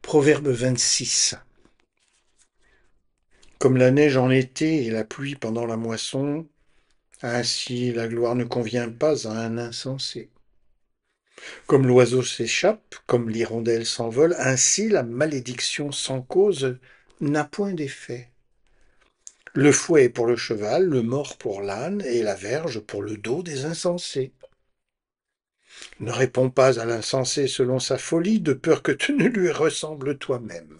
Proverbe 26. Comme la neige en été et la pluie pendant la moisson, ainsi la gloire ne convient pas à un insensé. Comme l'oiseau s'échappe, comme l'hirondelle s'envole, ainsi la malédiction sans cause n'a point d'effet. Le fouet est pour le cheval, le mors pour l'âne, et la verge pour le dos des insensés. Ne réponds pas à l'insensé selon sa folie, de peur que tu ne lui ressembles toi-même.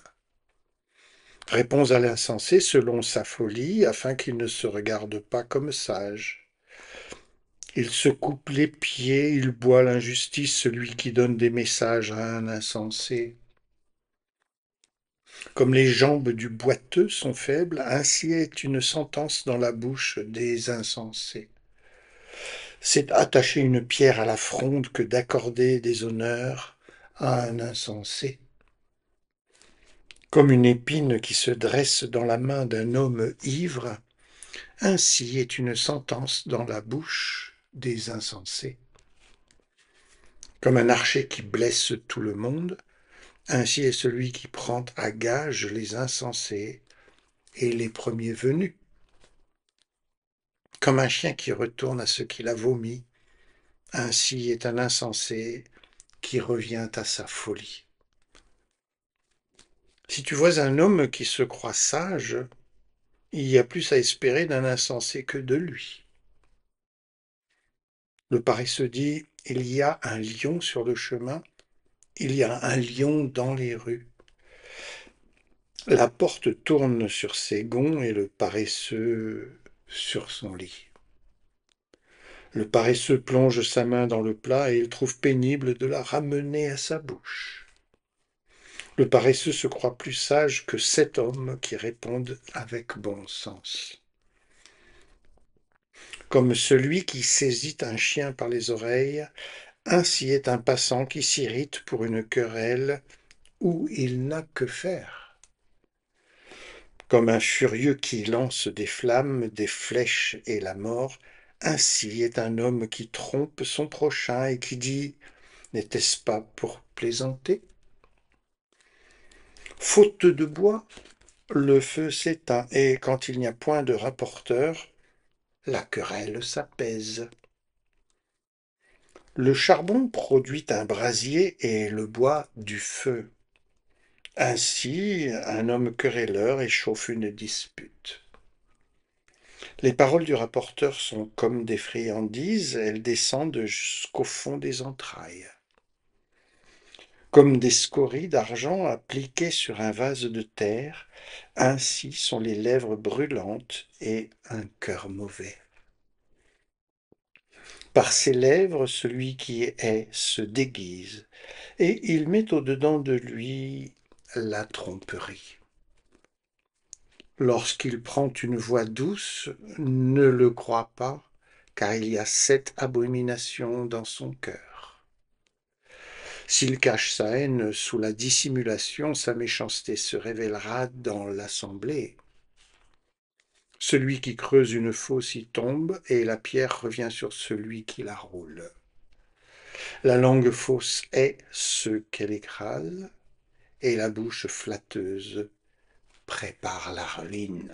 Réponds à l'insensé selon sa folie, afin qu'il ne se regarde pas comme sage. Il se coupe les pieds, il boit l'injustice, celui qui donne des messages à un insensé. Comme les jambes du boiteux sont faibles, ainsi est une sentence dans la bouche des insensés. C'est attacher une pierre à la fronde que d'accorder des honneurs à un insensé. Comme une épine qui se dresse dans la main d'un homme ivre, ainsi est une sentence dans la bouche des insensés. Comme un archer qui blesse tout le monde, ainsi est celui qui prend à gage les insensés et les premiers venus. Comme un chien qui retourne à ce qu'il a vomi, ainsi est un insensé qui revient à sa folie. Si tu vois un homme qui se croit sage, il y a plus à espérer d'un insensé que de lui. Le paresseux dit, il y a un lion sur le chemin, il y a un lion dans les rues. La porte tourne sur ses gonds et le paresseux sur son lit. Le paresseux plonge sa main dans le plat et il trouve pénible de la ramener à sa bouche. Le paresseux se croit plus sage que 7 hommes qui répondent avec bon sens. Comme celui qui saisit un chien par les oreilles, ainsi est un passant qui s'irrite pour une querelle où il n'a que faire. Comme un furieux qui lance des flammes, des flèches et la mort, ainsi est un homme qui trompe son prochain et qui dit « N'était-ce pas pour plaisanter ?» Faute de bois, le feu s'éteint, et quand il n'y a point de rapporteur, la querelle s'apaise. Le charbon produit un brasier et le bois du feu. Ainsi, un homme querelleur échauffe une dispute. Les paroles du rapporteur sont comme des friandises, elles descendent jusqu'au fond des entrailles. Comme des scories d'argent appliquées sur un vase de terre, ainsi sont les lèvres brûlantes et un cœur mauvais. Par ses lèvres, celui qui est se déguise, et il met au-dedans de lui la tromperie. Lorsqu'il prend une voix douce, ne le crois pas, car il y a 7 abominations dans son cœur. S'il cache sa haine sous la dissimulation, sa méchanceté se révélera dans l'assemblée. Celui qui creuse une fosse y tombe, et la pierre revient sur celui qui la roule. La langue fausse est ce qu'elle écrase, et la bouche flatteuse prépare la ruine.